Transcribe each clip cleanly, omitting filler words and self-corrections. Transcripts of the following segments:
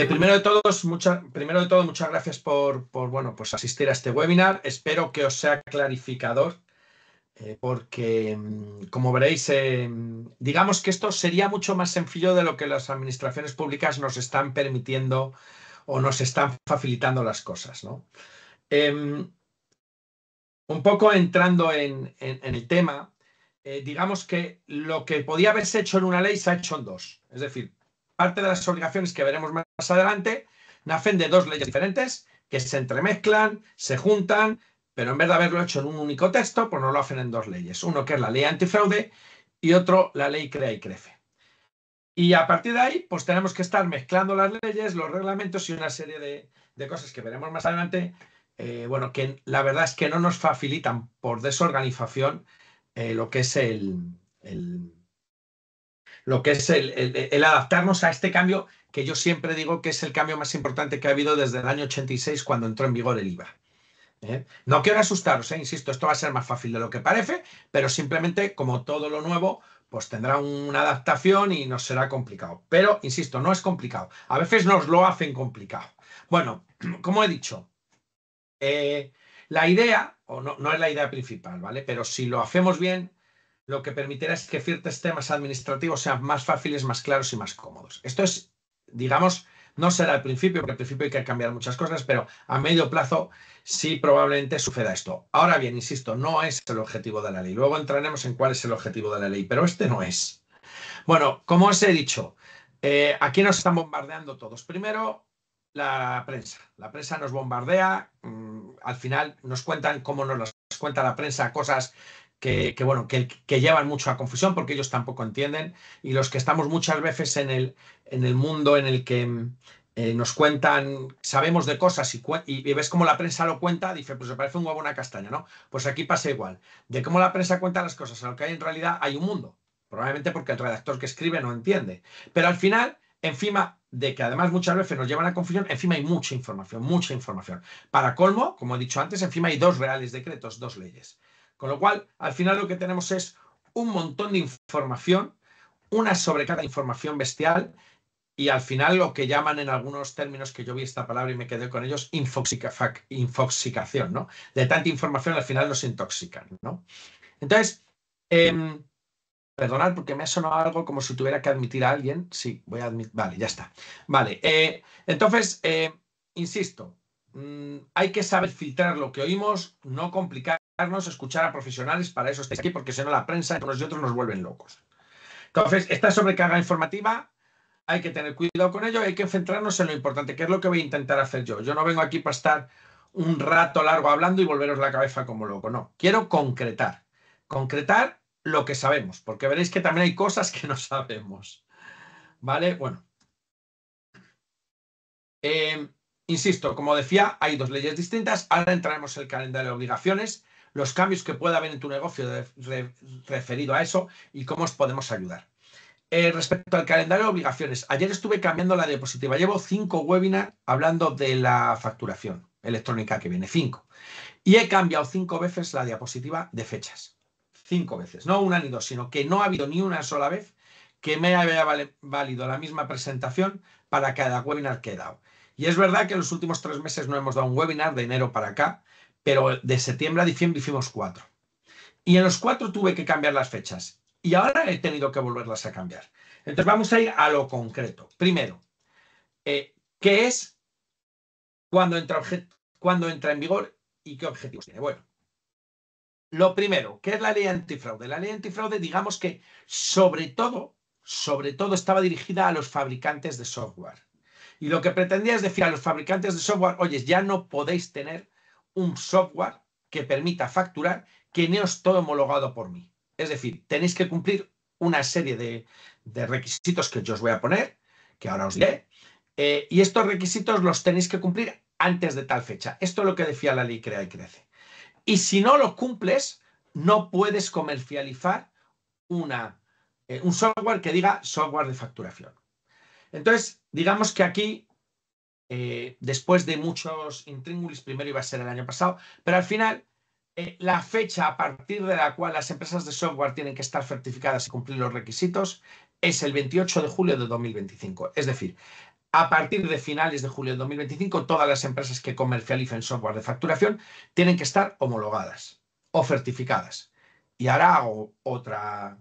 Primero de todo, muchas gracias por bueno, pues asistir a este webinar. Espero que os sea clarificador, porque, como veréis, digamos que esto sería mucho más sencillo de lo que las administraciones públicas nos están permitiendo o nos están facilitando las cosas, ¿no? Un poco entrando en el tema, digamos que lo que podía haberse hecho en una ley se ha hecho en dos. Es decir, parte de las obligaciones que veremos más adelante nacen de dos leyes diferentes que se entremezclan, se juntan, pero en vez de haberlo hecho en un único texto, pues no lo hacen en dos leyes. Uno que es la ley antifraude y otro la ley Crea y Crece. Y a partir de ahí, pues tenemos que estar mezclando las leyes, los reglamentos y una serie de cosas que veremos más adelante, bueno, que la verdad es que no nos facilitan por desorganización lo que es el adaptarnos a este cambio, que yo siempre digo que es el cambio más importante que ha habido desde el año 86, cuando entró en vigor el IVA. No quiero asustaros, insisto, esto va a ser más fácil de lo que parece, pero simplemente, como todo lo nuevo, pues tendrá una adaptación y nos será complicado. Pero, insisto, no es complicado. A veces nos lo hacen complicado. Bueno, como he dicho, la idea, o no es la idea principal, ¿vale? Pero si lo hacemos bien, lo que permitirá es que ciertos temas administrativos sean más fáciles, más claros y más cómodos. Esto es, digamos, no será al principio, porque al principio hay que cambiar muchas cosas, pero a medio plazo sí probablemente suceda esto. Ahora bien, insisto, no es el objetivo de la ley. Luego entraremos en cuál es el objetivo de la ley, pero este no es. Bueno, como os he dicho, aquí nos están bombardeando todos. Primero, la prensa. La prensa nos bombardea. Al final nos cuentan, cómo nos las cuenta la prensa, cosas bueno, que llevan mucho a confusión, porque ellos tampoco entienden. Y los que estamos muchas veces en el mundo en el que nos cuentan, sabemos de cosas y ves cómo la prensa lo cuenta, dice, pues me parece un huevo una castaña, ¿no? Pues aquí pasa igual. De cómo la prensa cuenta las cosas, a lo que hay en realidad, hay un mundo. Probablemente porque el redactor que escribe no entiende. Pero al final, encima de que además muchas veces nos llevan a confusión, encima hay mucha información, mucha información. Para colmo, como he dicho antes, encima hay dos reales decretos, dos leyes. Con lo cual, al final lo que tenemos es un montón de información, una sobrecarga de información bestial, y al final lo que llaman, en algunos términos que yo vi esta palabra y me quedé con ellos, infoxicación, ¿no? De tanta información al final nos intoxican, ¿no? Entonces, perdonad porque me ha sonado algo como si tuviera que admitir a alguien. Sí, voy a admitir. Vale, ya está. Vale, entonces, insisto, hay que saber filtrar lo que oímos, no complicarnos, escuchar a profesionales, para eso estáis aquí, porque si no la prensa, unos y otros nos vuelven locos. Entonces, esta sobrecarga informativa, hay que tener cuidado con ello, hay que centrarnos en lo importante, que es lo que voy a intentar hacer yo. Yo no vengo aquí para estar un rato largo hablando y volveros la cabeza como loco, no. Quiero concretar lo que sabemos, porque veréis que también hay cosas que no sabemos. ¿Vale? Bueno. Insisto, como decía, hay dos leyes distintas. Ahora entraremos en el calendario de obligaciones, los cambios que pueda haber en tu negocio referido a eso y cómo os podemos ayudar. Respecto al calendario de obligaciones, ayer estuve cambiando la diapositiva. Llevo 5 webinars hablando de la facturación electrónica que viene, 5. Y he cambiado 5 veces la diapositiva de fechas. 5 veces, no una ni dos, sino que no ha habido ni una sola vez que me haya valido la misma presentación para cada webinar que he dado. Y es verdad que en los últimos 3 meses no hemos dado un webinar, de enero para acá, pero de septiembre a diciembre hicimos 4. Y en los 4 tuve que cambiar las fechas. Y ahora he tenido que volverlas a cambiar. Entonces vamos a ir a lo concreto. Primero, ¿qué es cuando entra en vigor y qué objetivos tiene? Bueno, lo primero, ¿qué es la ley antifraude? La ley antifraude, digamos que sobre todo estaba dirigida a los fabricantes de software. Y lo que pretendía es decir a los fabricantes de software, oye, ya no podéis tener un software que permita facturar que no esté homologado por mí. Es decir, tenéis que cumplir una serie de requisitos que yo os voy a poner, que ahora os diré, y estos requisitos los tenéis que cumplir antes de tal fecha. Esto es lo que decía la ley Crea y Crece. Y si no lo cumples, no puedes comercializar un software que diga software de facturación. Entonces, digamos que aquí, después de muchos intríngulis, primero iba a ser el año pasado, pero al final, la fecha a partir de la cual las empresas de software tienen que estar certificadas y cumplir los requisitos es el 28 de julio de 2025. Es decir, A partir de finales de julio de 2025, todas las empresas que comercialicen software de facturación tienen que estar homologadas o certificadas. Y ahora hago otra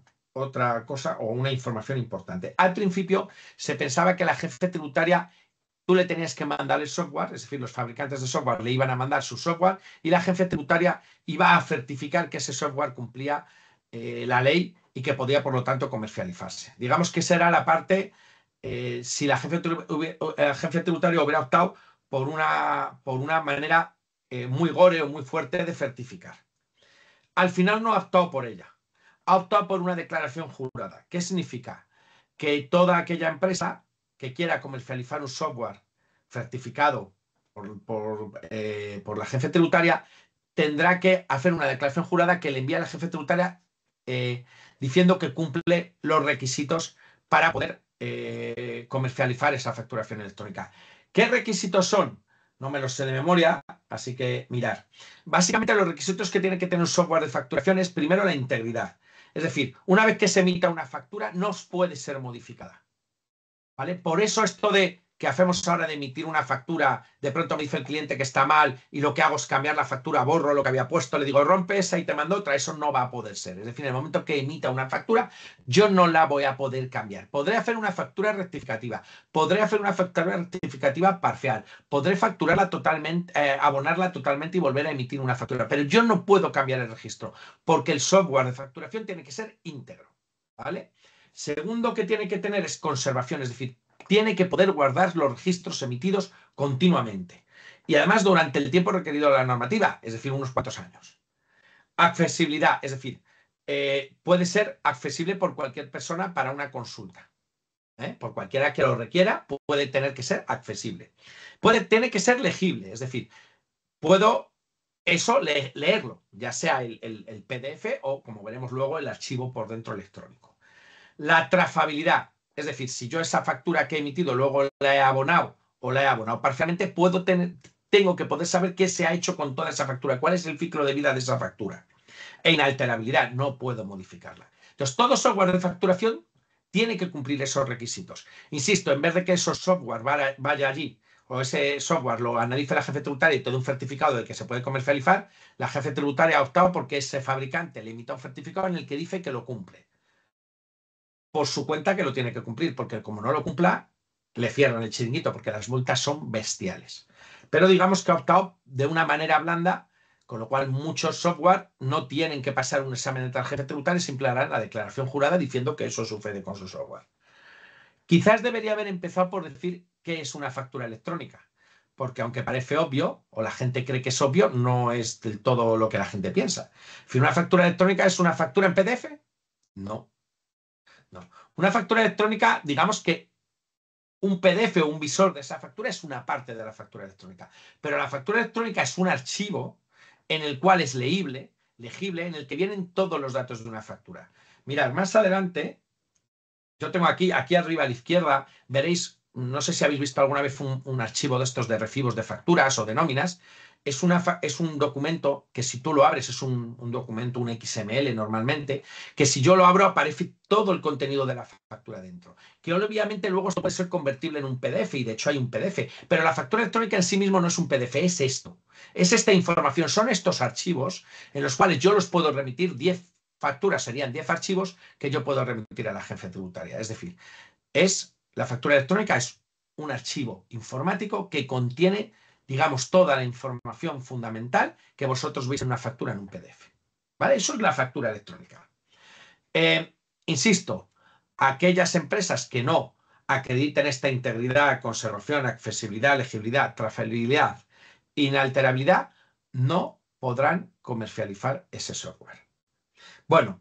cosa o una información importante. Al principio se pensaba que la jefe tributaria, tú le tenías que mandar el software, es decir, los fabricantes de software le iban a mandar su software y la jefe tributaria iba a certificar que ese software cumplía la ley y que podía, por lo tanto, comercializarse. Digamos que esa era la parte, si la jefe tributaria hubiera optado por una manera muy gore o muy fuerte de certificar. Al final no ha optado por ella, ha optado por una declaración jurada. ¿Qué significa? Que toda aquella empresa que quiera comercializar un software certificado por la jefe tributaria tendrá que hacer una declaración jurada que le envía a la jefe tributaria diciendo que cumple los requisitos para poder comercializar esa facturación electrónica. ¿Qué requisitos son? No me los sé de memoria, así que mirar. Básicamente los requisitos que tiene que tener un software de facturación es primero la integridad. Es decir, una vez que se emita una factura, no puede ser modificada. ¿Vale? Por eso esto de que hacemos ahora de emitir una factura, de pronto me dice el cliente que está mal y lo que hago es cambiar la factura, borro lo que había puesto, le digo rompe esa y te mando otra, eso no va a poder ser. Es decir, en el momento que emita una factura, yo no la voy a poder cambiar. Podré hacer una factura rectificativa, podré hacer una factura rectificativa parcial, podré facturarla totalmente, abonarla totalmente y volver a emitir una factura, pero yo no puedo cambiar el registro porque el software de facturación tiene que ser íntegro. ¿Vale? Segundo que tiene que tener es conservación, es decir, tiene que poder guardar los registros emitidos continuamente. Y además durante el tiempo requerido de la normativa, es decir, unos cuantos años. Accesibilidad, es decir, puede ser accesible por cualquier persona para una consulta. Por cualquiera que lo requiera, puede tener que ser accesible. Puede tener que ser legible, es decir, puedo eso leerlo, ya sea el PDF o, como veremos luego, el archivo por dentro electrónico. La trazabilidad, es decir, si yo esa factura que he emitido luego la he abonado o la he abonado parcialmente, tengo que poder saber qué se ha hecho con toda esa factura, cuál es el ciclo de vida de esa factura. E inalterabilidad, no puedo modificarla. Entonces, todo software de facturación tiene que cumplir esos requisitos. Insisto, en vez de que esos software vaya allí o ese software lo analice la jefe tributaria y te dé un certificado de que se puede comercializar, la jefe tributaria ha optado porque ese fabricante le emita un certificado en el que dice que lo cumple. Por su cuenta que lo tiene que cumplir, porque como no lo cumpla, le cierran el chiringuito, porque las multas son bestiales. Pero digamos que ha optado de una manera blanda, con lo cual muchos software no tienen que pasar un examen de tarjeta tributaria y simplemente harán la declaración jurada diciendo que eso sucede con su software. Quizás debería haber empezado por decir qué es una factura electrónica, porque aunque parece obvio, o la gente cree que es obvio, no es del todo lo que la gente piensa. Si una factura electrónica es una factura en PDF, no. No. Una factura electrónica, digamos que un PDF o un visor de esa factura es una parte de la factura electrónica. Pero la factura electrónica es un archivo en el cual es legible, en el que vienen todos los datos de una factura. Mirad, más adelante, yo tengo aquí arriba a la izquierda, veréis, no sé si habéis visto alguna vez un archivo de estos de recibos de facturas o de nóminas. Es un documento que si tú lo abres, es un documento, un XML normalmente, que si yo lo abro aparece todo el contenido de la factura dentro. Que obviamente luego esto puede ser convertible en un PDF y de hecho hay un PDF, pero la factura electrónica en sí mismo no es un PDF, es esto. Es esta información, son estos archivos en los cuales yo los puedo remitir 10 facturas, serían 10 archivos que yo puedo remitir a la jefe tributaria. Es decir, la factura electrónica es un archivo informático que contiene, digamos, toda la información fundamental que vosotros veis en una factura en un PDF. ¿Vale? Eso es la factura electrónica. Insisto, aquellas empresas que no acrediten esta integridad, conservación, accesibilidad, legibilidad, trazabilidad, inalterabilidad, no podrán comercializar ese software. Bueno,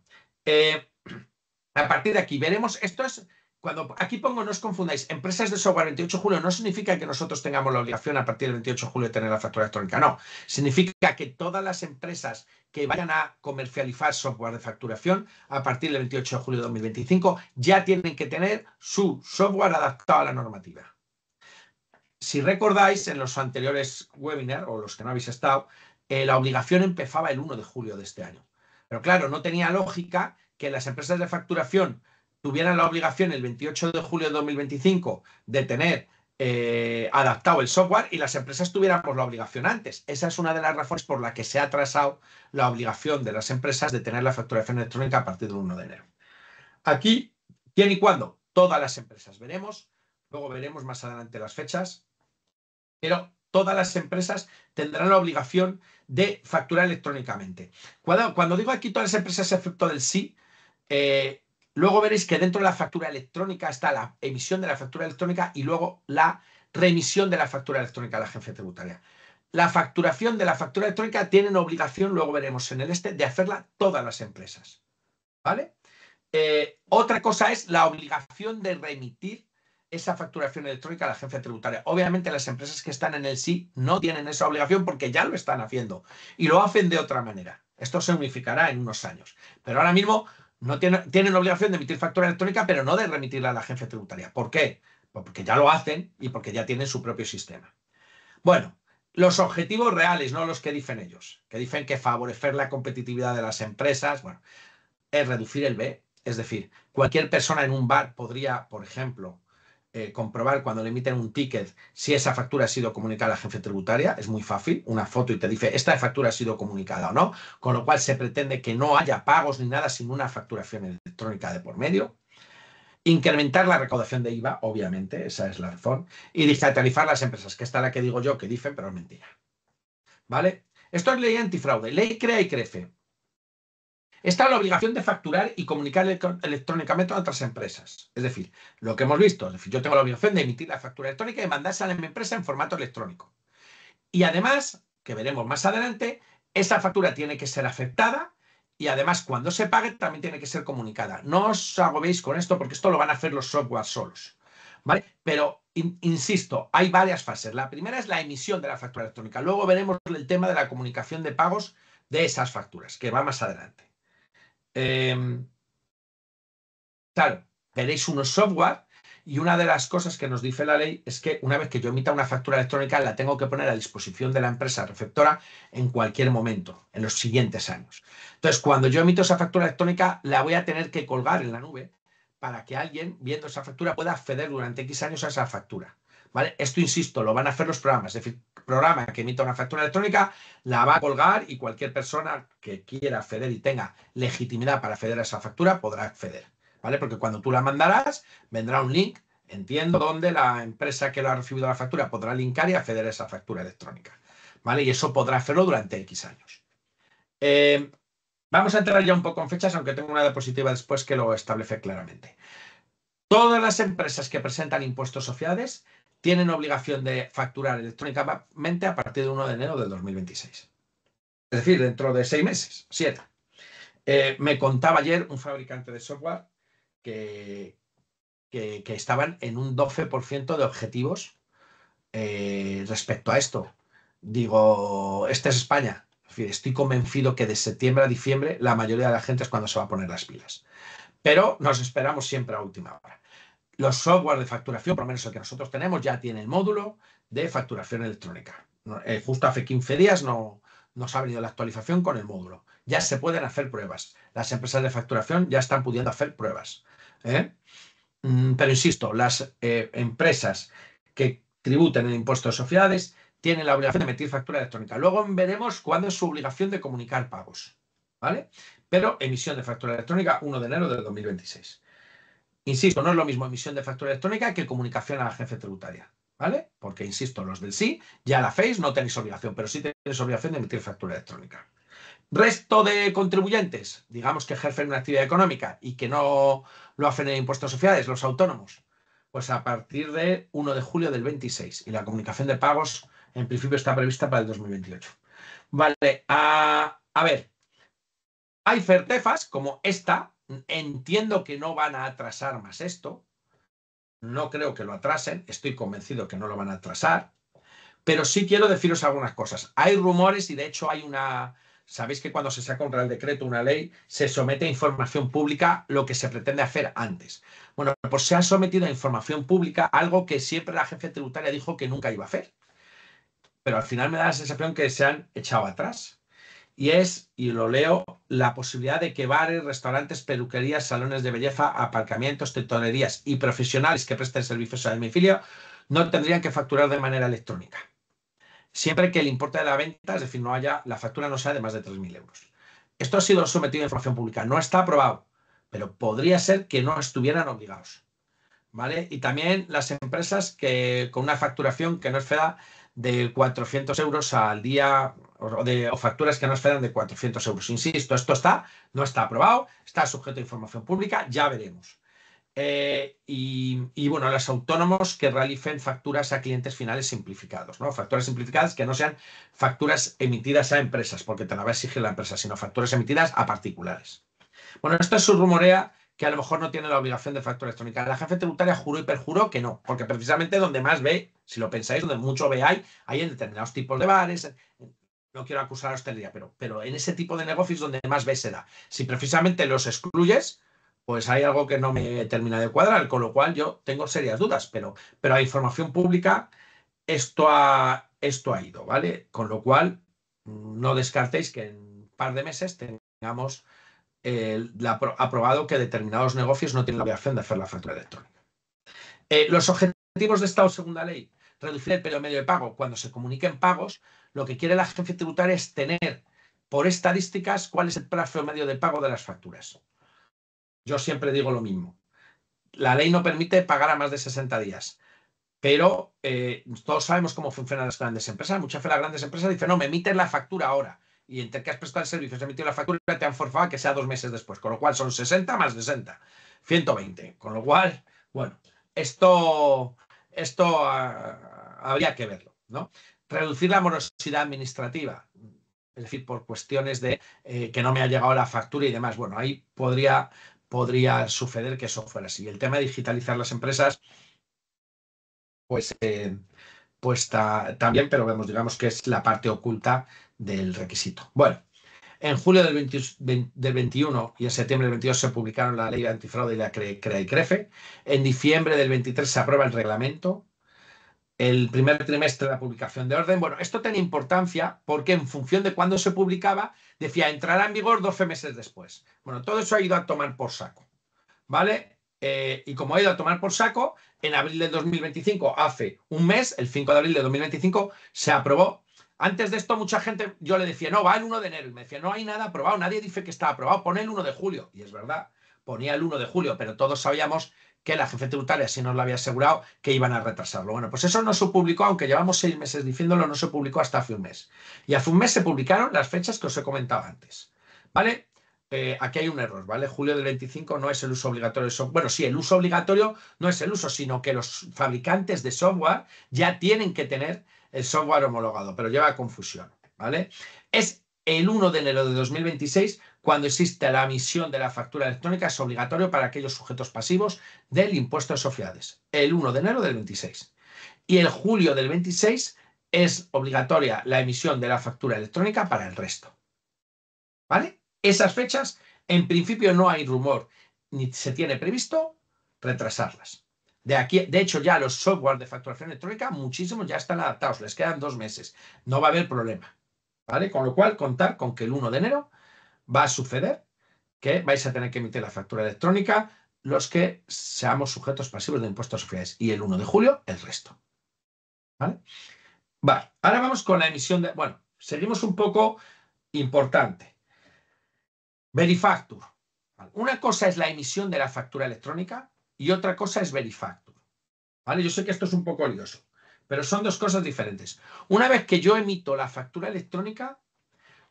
a partir de aquí veremos, esto es, cuando aquí pongo, no os confundáis, empresas de software 28 de julio no significa que nosotros tengamos la obligación a partir del 28 de julio de tener la factura electrónica, no. Significa que todas las empresas que vayan a comercializar software de facturación a partir del 28 de julio de 2025 ya tienen que tener su software adaptado a la normativa. Si recordáis, en los anteriores webinars, o los que no habéis estado, la obligación empezaba el 1 de julio de este año. Pero claro, no tenía lógica que las empresas de facturación tuvieran la obligación el 28 de julio de 2025 de tener adaptado el software y las empresas tuviéramos la obligación antes. Esa es una de las razones por la que se ha atrasado la obligación de las empresas de tener la facturación electrónica a partir del 1 de enero. Aquí, ¿quién y cuándo? Todas las empresas. Luego veremos más adelante las fechas, pero todas las empresas tendrán la obligación de facturar electrónicamente. Cuando digo aquí todas las empresas excepto del sí, luego veréis que dentro de la factura electrónica está la emisión de la factura electrónica y luego la remisión de la factura electrónica a la agencia tributaria. La facturación de la factura electrónica tienen obligación, luego veremos en el de hacerla todas las empresas. ¿Vale? Otra cosa es la obligación de remitir esa facturación electrónica a la agencia tributaria. Obviamente las empresas que están en el sí no tienen esa obligación porque ya lo están haciendo y lo hacen de otra manera. Esto se unificará en unos años. Pero ahora mismo no tienen obligación de emitir factura electrónica, pero no de remitirla a la agencia tributaria. ¿Por qué? Pues porque ya lo hacen y porque ya tienen su propio sistema. Bueno, los objetivos reales, no los que dicen ellos, que dicen que favorecer la competitividad de las empresas, bueno, es reducir el B. Es decir, cualquier persona en un bar podría, por ejemplo, comprobar cuando le emiten un ticket si esa factura ha sido comunicada a la agencia tributaria. Es muy fácil, una foto y te dice esta factura ha sido comunicada o no, con lo cual se pretende que no haya pagos ni nada sin una facturación electrónica de por medio. Incrementar la recaudación de IVA, obviamente, esa es la razón, y digitalizar las empresas, que esta es la que digo yo que dicen, pero es mentira. ¿Vale? Esto es ley antifraude, ley crea y crece. Está la obligación de facturar y comunicar electrónicamente a otras empresas. Es decir, lo que hemos visto, es decir, yo tengo la obligación de emitir la factura electrónica y mandársela a mi empresa en formato electrónico. Y además, que veremos más adelante, esa factura tiene que ser aceptada y además cuando se pague también tiene que ser comunicada. No os agobiéis con esto porque esto lo van a hacer los softwares solos. ¿Vale? Pero, insisto, hay varias fases. La primera es la emisión de la factura electrónica. Luego veremos el tema de la comunicación de pagos de esas facturas, que va más adelante. Claro, veréis unos software y una de las cosas que nos dice la ley es que una vez que yo emita una factura electrónica la tengo que poner a disposición de la empresa receptora en cualquier momento, en los siguientes años. Entonces, cuando yo emito esa factura electrónica la voy a tener que colgar en la nube para que alguien viendo esa factura pueda acceder durante X años a esa factura. ¿Vale? Esto, insisto, lo van a hacer los programas. Es decir, programa que emita una factura electrónica la va a colgar y cualquier persona que quiera acceder y tenga legitimidad para acceder a esa factura podrá acceder. ¿Vale? Porque cuando tú la mandarás, vendrá un link, entiendo, donde la empresa que lo ha recibido la factura podrá linkar y acceder a esa factura electrónica. ¿Vale? Y eso podrá hacerlo durante X años. Vamos a entrar ya un poco en fechas, aunque tengo una diapositiva después que lo establece claramente. Todas las empresas que presentan impuestos sociales tienen obligación de facturar electrónicamente a partir del 1 de enero del 2026. Es decir, dentro de 6 meses, 7. Me contaba ayer un fabricante de software que estaban en un 12% de objetivos respecto a esto. Digo, esta es España. Es decir, estoy convencido que de septiembre a diciembre la mayoría de la gente es cuando se va a poner las pilas. Pero nos esperamos siempre a última hora. Los software de facturación, por lo menos el que nosotros tenemos, ya tiene el módulo de facturación electrónica. Justo hace 15 días nos ha venido la actualización con el módulo. Ya se pueden hacer pruebas. Las empresas de facturación ya están pudiendo hacer pruebas. Pero insisto, las empresas que tributen el impuesto de sociedades tienen la obligación de emitir factura electrónica. Luego veremos cuándo es su obligación de comunicar pagos. ¿Vale? Pero emisión de factura electrónica 1 de enero del 2026. Insisto, no es lo mismo emisión de factura electrónica que comunicación a la agencia tributaria. ¿Vale? Porque, insisto, los del sí ya la hacéis, no tenéis obligación, pero sí tenéis obligación de emitir factura electrónica. Resto de contribuyentes, digamos que ejercen una actividad económica y que no lo hacen en impuestos sociales, los autónomos, pues a partir de 1 de julio del 26. Y la comunicación de pagos, en principio, está prevista para el 2028. Vale, a ver, hay certezas como esta. Entiendo que no van a atrasar más esto. No creo que lo atrasen. Estoy convencido que no lo van a atrasar. Pero sí quiero deciros algunas cosas. Hay rumores y de hecho hay una... Sabéis que cuando se saca un real decreto, una ley, se somete a información pública lo que se pretende hacer antes. Bueno, pues se ha sometido a información pública algo que siempre la agencia tributaria dijo que nunca iba a hacer. Pero al final me da la sensación que se han echado atrás. Y es, y lo leo, la posibilidad de que bares, restaurantes, peluquerías, salones de belleza, aparcamientos, tintorerías y profesionales que presten servicios a domicilio no tendrían que facturar de manera electrónica. Siempre que el importe de la venta, es decir, la factura no sea de más de 3.000 euros. Esto ha sido sometido a información pública. No está aprobado, pero podría ser que no estuvieran obligados. ¿Vale? Y también las empresas que con una facturación que no exceda de 400 euros al día o facturas que no excedan de 400 euros. Insisto, esto no está aprobado, está sujeto a información pública, ya veremos. Y bueno, los autónomos que realicen facturas a clientes finales simplificados, ¿no? Facturas simplificadas que no sean facturas emitidas a empresas, porque te la va a exigir la empresa, sino facturas emitidas a particulares. Bueno, esto se rumorea que a lo mejor no tiene la obligación de factura electrónica. La agencia tributaria juró y perjuró que no, porque precisamente donde más ve, si lo pensáis, donde mucho ve hay en determinados tipos de bares. No quiero acusar a la hostelería, pero en ese tipo de negocios donde más ve se da. Si precisamente los excluyes, pues hay algo que no me termina de cuadrar, con lo cual yo tengo serias dudas, pero a información pública esto ha ido, ¿vale? Con lo cual, no descartéis que en un par de meses tengamos aprobado que determinados negocios no tienen la obligación de hacer la factura electrónica. Los objetivos de esta o segunda ley, reducir el periodo medio de pago cuando se comuniquen pagos, lo que quiere la agencia tributaria es tener por estadísticas cuál es el plazo medio de pago de las facturas. Yo siempre digo lo mismo. La ley no permite pagar a más de 60 días, pero todos sabemos cómo funcionan las grandes empresas. Muchas veces las grandes empresas dicen, no, me emites la factura ahora. Y entre que has prestado el servicio, has emitido la factura, te han forzado a que sea 2 meses después. Con lo cual son 60 más 60, 120. Con lo cual, bueno, esto habría que verlo, ¿no? Reducir la morosidad administrativa, es decir, por cuestiones de que no me ha llegado la factura y demás. Bueno, ahí podría suceder que eso fuera así. El tema de digitalizar las empresas, pues también, pero vemos, digamos que es la parte oculta del requisito. Bueno, en julio del 21 y en septiembre del 22 se publicaron la ley antifraude y la CREA y CREFE. En diciembre del 23 se aprueba el reglamento. El primer trimestre de la publicación de orden. Bueno, esto tiene importancia porque en función de cuándo se publicaba, decía entrará en vigor 12 meses después. Bueno, todo eso ha ido a tomar por saco, ¿vale? Y como ha ido a tomar por saco, en abril del 2025, hace un mes, el 5 de abril de 2025, se aprobó. Antes de esto, mucha gente, yo le decía, no, va el 1 de enero. Y me decía, no hay nada aprobado, nadie dice que está aprobado, pone el 1 de julio. Y es verdad, ponía el 1 de julio, pero todos sabíamos que la agencia tributaria, si nos lo había asegurado, que iban a retrasarlo. Bueno, pues eso no se publicó, aunque llevamos 6 meses diciéndolo, no se publicó hasta hace un mes. Y hace un mes se publicaron las fechas que os he comentado antes, ¿vale? Aquí hay un error, ¿vale? Julio del 25 no es el uso obligatorio de software. Bueno, sí, el uso obligatorio no es el uso, sino que los fabricantes de software ya tienen que tener el software homologado, pero lleva a confusión, ¿vale? Es el 1 de enero de 2026 cuando existe la emisión de la factura electrónica, es obligatorio para aquellos sujetos pasivos del impuesto de sociedades. El 1 de enero del 26. Y el julio del 26 es obligatoria la emisión de la factura electrónica para el resto, ¿vale? Esas fechas, en principio no hay rumor ni se tiene previsto retrasarlas. De hecho, ya los software de facturación electrónica, muchísimos ya están adaptados, les quedan 2 meses. No va a haber problema, ¿vale? Con lo cual, contar con que el 1 de enero va a suceder que vais a tener que emitir la factura electrónica los que seamos sujetos pasivos de impuestos sociales y el 1 de julio el resto, ¿vale? Vale, ahora vamos con la emisión de... Bueno, seguimos un poco importante. Verifacture. Una cosa es la emisión de la factura electrónica y otra cosa es Verifacture. ¿Vale? Yo sé que esto es un poco lioso, pero son dos cosas diferentes. Una vez que yo emito la factura electrónica,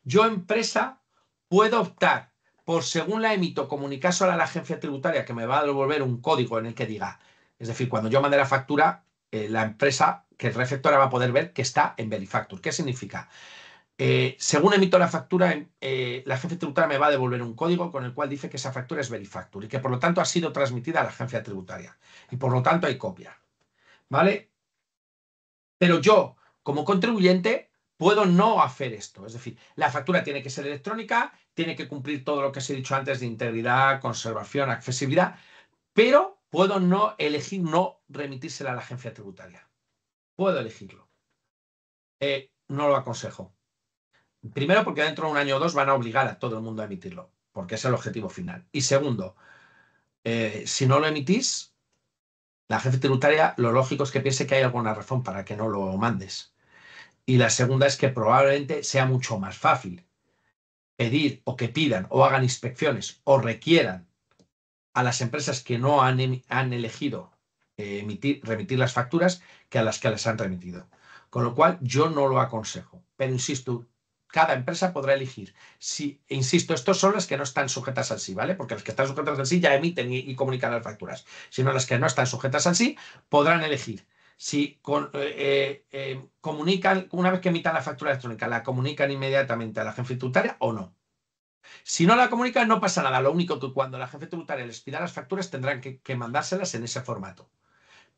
yo, empresa, puedo optar por, según la emito, comunicársela a la agencia tributaria que me va a devolver un código en el que diga, es decir, cuando yo mande la factura, la empresa, que el receptora va a poder ver que está en Verifacture. ¿Qué significa? Según emito la factura, la agencia tributaria me va a devolver un código con el cual dice que esa factura es Verifacture y que por lo tanto ha sido transmitida a la agencia tributaria y por lo tanto hay copia, ¿vale? Pero yo, como contribuyente, puedo no hacer esto. Es decir, la factura tiene que ser electrónica, tiene que cumplir todo lo que os he dicho antes de integridad, conservación, accesibilidad, pero puedo no elegir no remitírsela a la agencia tributaria. Puedo elegirlo. No lo aconsejo. Primero, porque dentro de un año o dos van a obligar a todo el mundo a emitirlo, porque es el objetivo final. Y segundo, si no lo emitís, La agencia tributaria, lo lógico es que piense que hay alguna razón para que no lo mandes. Y la segunda es que probablemente sea mucho más fácil pedir o que pidan o hagan inspecciones o requieran a las empresas que no han elegido remitir las facturas que a las que les han remitido. Con lo cual, yo no lo aconsejo. Pero insisto, cada empresa podrá elegir. Si, insisto, estos son las que no están sujetas al sí, ¿vale? Porque las que están sujetas al sí ya emiten y comunican las facturas. Sino las que no están sujetas al sí podrán elegir. Si comunican, una vez que emitan la factura electrónica, la comunican inmediatamente a la agencia tributaria o no. Si no la comunican, no pasa nada. Lo único que cuando la agencia tributaria les pida las facturas tendrán que mandárselas en ese formato.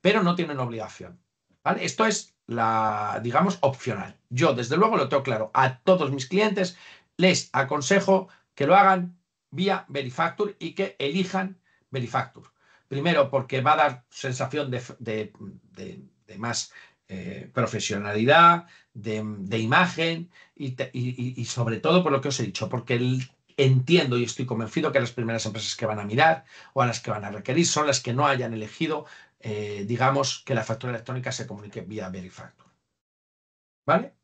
Pero no tienen obligación. ¿Vale? Esto es digamos, opcional. Yo, desde luego, lo tengo claro. A todos mis clientes les aconsejo que lo hagan vía Verifacture y que elijan Verifacture. Primero, porque va a dar sensación de más profesionalidad, de imagen y sobre todo por lo que os he dicho, porque entiendo y estoy convencido que las primeras empresas que van a mirar o a las que van a requerir son las que no hayan elegido, digamos, que la factura electrónica se comunique vía Verifacture. ¿Vale?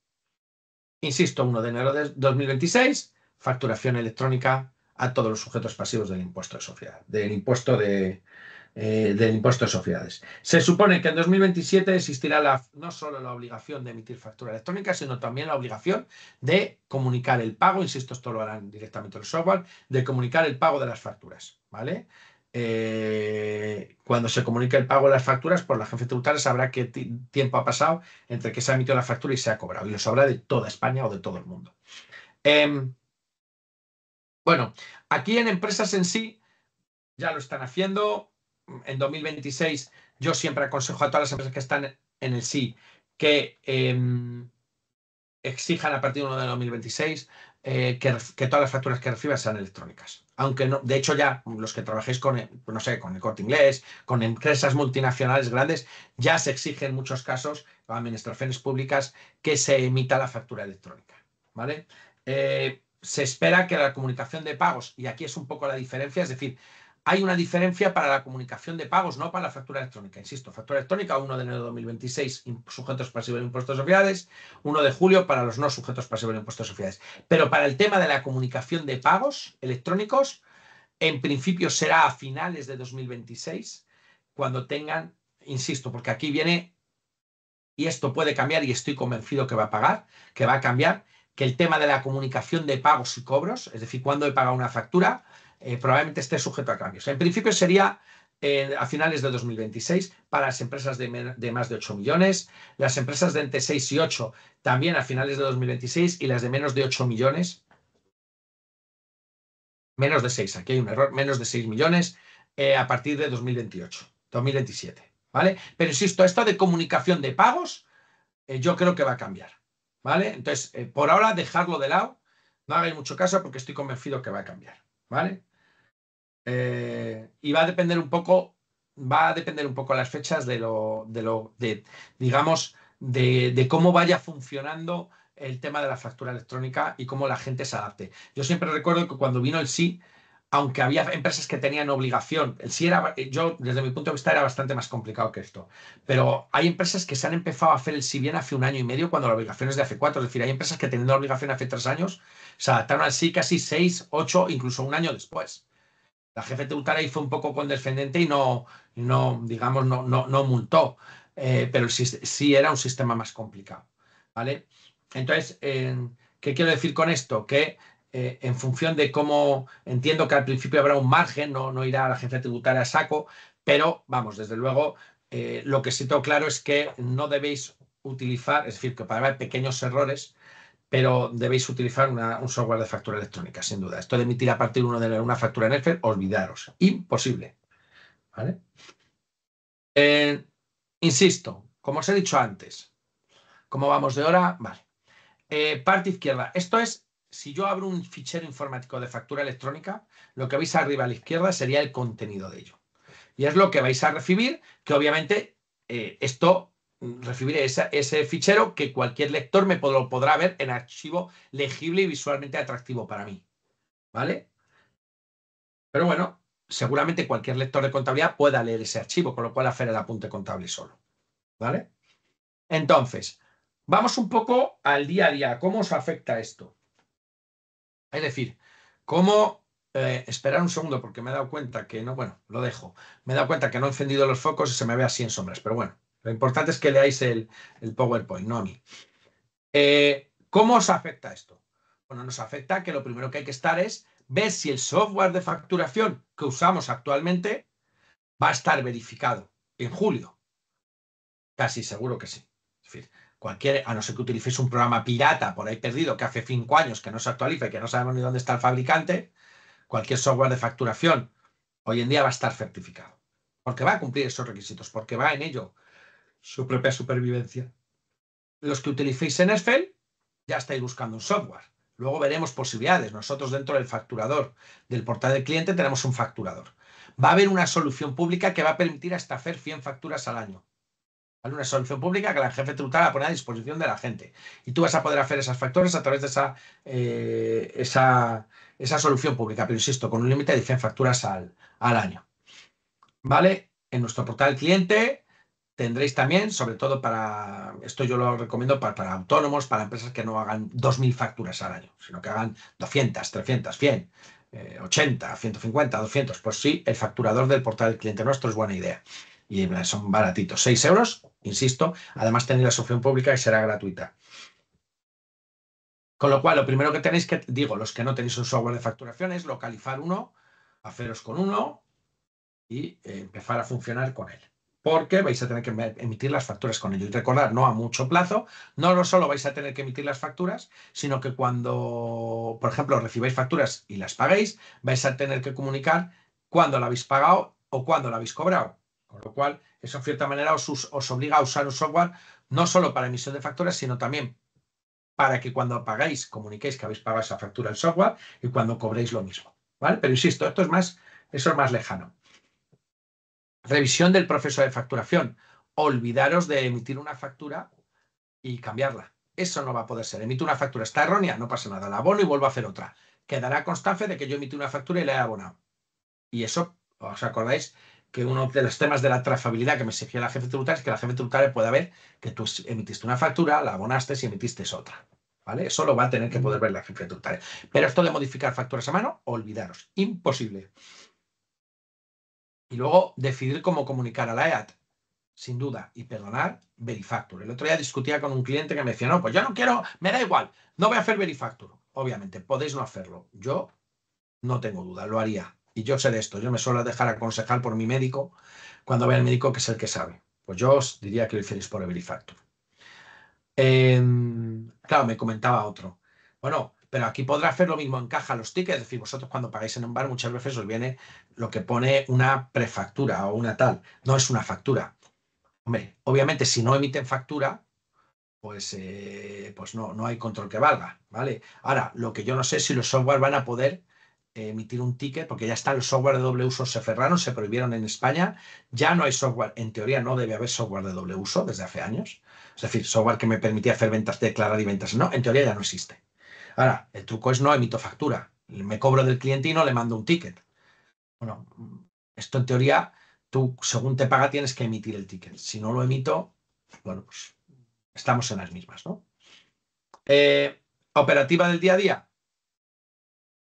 Insisto, 1 de enero de 2026, facturación electrónica a todos los sujetos pasivos del impuesto de sociedad, del impuesto de sociedades. Se supone que en 2027 existirá no solo la obligación de emitir factura electrónica, sino también la obligación de comunicar el pago, insisto, esto lo harán directamente el software, de comunicar el pago de las facturas, ¿vale? Cuando se comunique el pago de las facturas, por la agencia tributaria sabrá qué tiempo ha pasado entre que se ha emitido la factura y se ha cobrado, y lo sabrá de toda España o de todo el mundo. Bueno, aquí en empresas en sí ya lo están haciendo. En 2026 yo siempre aconsejo a todas las empresas que están en el sí que exijan a partir de 1 de 2026 que todas las facturas que reciban sean electrónicas. Aunque no, de hecho ya los que trabajéis con, no sé, con el Corte Inglés, con empresas multinacionales grandes, ya se exige en muchos casos a administraciones públicas que se emita la factura electrónica. ¿Vale? Se espera que la comunicación de pagos, y aquí es un poco la diferencia, es decir, hay una diferencia para la comunicación de pagos, no para la factura electrónica. Insisto, factura electrónica 1 de enero de 2026, sujetos pasivos del impuesto de sociedades, 1 de julio para los no sujetos pasivos del impuesto de sociedades. Pero para el tema de la comunicación de pagos electrónicos, en principio será a finales de 2026, cuando tengan, insisto, porque aquí viene, y esto puede cambiar y estoy convencido que va a cambiar, que el tema de la comunicación de pagos y cobros, es decir, cuando he pagado una factura, probablemente esté sujeto a cambios. En principio sería a finales de 2026 para las empresas de más de 8 millones, las empresas de entre 6 y 8 también a finales de 2026 y las de menos de 8 millones, menos de 6, aquí hay un error, menos de 6 millones a partir de 2028, 2027, ¿vale? Pero insisto, esto de comunicación de pagos yo creo que va a cambiar, ¿vale? Entonces, por ahora dejarlo de lado, no hagáis mucho caso porque estoy convencido que va a cambiar, ¿vale? Y va a depender un poco las fechas digamos, de cómo vaya funcionando el tema de la factura electrónica y cómo la gente se adapte. Yo siempre recuerdo que cuando vino el sí, aunque había empresas que tenían obligación, el sí era, yo desde mi punto de vista era bastante más complicado que esto, pero hay empresas que se han empezado a hacer el sí bien hace 1 año y medio cuando la obligación es de hace 4, es decir, hay empresas que teniendo la obligación hace 3 años se adaptaron al sí casi 6, 8, incluso 1 año después. La jefe tributaria ahí fue un poco condescendente y digamos, no multó, pero sí era un sistema más complicado, ¿vale? Entonces, ¿qué quiero decir con esto? Que en función de cómo entiendo que al principio habrá un margen, no irá a la agencia tributaria a saco, pero vamos, desde luego, lo que sí tengo claro es que no debéis utilizar, es decir, que para haber pequeños errores, pero debéis utilizar un software de factura electrónica, sin duda. Esto de emitir a partir de una factura en Excel, olvidaros. Imposible. ¿Vale? Insisto, como os he dicho antes, ¿cómo vamos de hora? Vale. Parte izquierda. Esto es, si yo abro un fichero informático de factura electrónica, lo que veis arriba a la izquierda sería el contenido de ello. Y es lo que vais a recibir, que obviamente recibiré ese fichero que cualquier lector lo podrá ver en archivo legible y visualmente atractivo para mí. ¿Vale? Pero bueno, seguramente cualquier lector de contabilidad pueda leer ese archivo, con lo cual hacer el apunte contable solo. ¿Vale? Entonces, vamos un poco al día a día. ¿Cómo os afecta esto? Es decir, cómo... esperar un segundo porque me he dado cuenta que no, bueno, lo dejo. Me he dado cuenta que no he encendido los focos y se me ve así en sombras, pero bueno, lo importante es que leáis el PowerPoint, no a mí. ¿Cómo os afecta esto? Bueno, nos afecta que lo primero que hay que estar es ver si el software de facturación que usamos actualmente va a estar verificado en julio. Casi seguro que sí. Es decir, a no ser que utilicéis un programa pirata por ahí perdido que hace 5 años que no se actualiza y que no sabemos ni dónde está el fabricante, cualquier software de facturación hoy en día va a estar certificado. Porque va a cumplir esos requisitos, porque va en ello su propia supervivencia. Los que utilicéis en Excel ya estáis buscando un software. Luego veremos posibilidades. Nosotros dentro del facturador del portal del cliente tenemos un facturador. Va a haber una solución pública que va a permitir hasta hacer 100 facturas al año. ¿Vale? Una solución pública que la jefe tributaria pone a disposición de la gente. Y tú vas a poder hacer esas facturas a través de esa solución pública, pero insisto, con un límite de 100 facturas al año. ¿Vale? En nuestro portal del cliente tendréis también, sobre todo esto yo lo recomiendo para autónomos, para empresas que no hagan 2.000 facturas al año, sino que hagan 200, 300, 100, 80, 150, 200. Pues sí, el facturador del portal del cliente nuestro es buena idea. Y son baratitos, 6 euros, insisto. Además tenéis la solución pública y será gratuita. Con lo cual, lo primero que tenéis que, digo, los que no tenéis un software de facturación es localizar uno, haceros con uno y empezar a funcionar con él. Porque vais a tener que emitir las facturas con ello. Y recordad, no a mucho plazo, no solo vais a tener que emitir las facturas, sino que cuando, por ejemplo, recibáis facturas y las paguéis, vais a tener que comunicar cuándo la habéis pagado o cuándo la habéis cobrado. Con lo cual, eso en cierta manera os obliga a usar un software no solo para emisión de facturas, sino también para que cuando pagáis comuniquéis que habéis pagado esa factura al software y cuando cobréis lo mismo. ¿Vale? Pero insisto, eso es más lejano. Revisión del proceso de facturación. Olvidaros de emitir una factura y cambiarla. Eso no va a poder ser. Emito una factura, está errónea, no pasa nada. La abono y vuelvo a hacer otra. Quedará constancia de que yo emití una factura y la he abonado. Y eso, ¿os acordáis? Que uno de los temas de la trazabilidad que me exigía la jefe tributaria es que la jefe tributaria pueda ver que tú emitiste una factura, la abonaste y emitiste otra. ¿Vale? Eso lo va a tener que poder ver la jefe tributaria. Pero esto de modificar facturas a mano, olvidaros. Imposible. Y luego decidir cómo comunicar a la EAT. Sin duda, y perdonar, Verifacture. El otro día discutía con un cliente que me decía, no, pues yo no quiero, me da igual, no voy a hacer Verifacture. Obviamente, podéis no hacerlo. Yo no tengo duda, lo haría. Y yo sé de esto, yo me suelo dejar aconsejar por mi médico cuando ve al médico que es el que sabe. Pues yo os diría que lo hicierais por Verifacture. Claro, me comentaba otro. Bueno, pero aquí podrá hacer lo mismo en caja los tickets. Es decir, vosotros cuando pagáis en un bar muchas veces os viene lo que pone una prefactura o una tal. No es una factura. Hombre, obviamente si no emiten factura, pues no hay control que valga, ¿vale? Ahora, lo que yo no sé es si los software van a poder emitir un ticket, porque ya están los software de doble uso, se cerraron, se prohibieron en España, ya no hay software, en teoría no debe haber software de doble uso desde hace años, es decir, software que me permitía hacer ventas, declarar y ventas, no, en teoría ya no existe. Ahora, el truco es no emito factura, me cobro del cliente y no le mando un ticket. Bueno, esto en teoría, tú según te paga tienes que emitir el ticket. Si no lo emito, bueno, pues estamos en las mismas, ¿no? Operativa del día a día.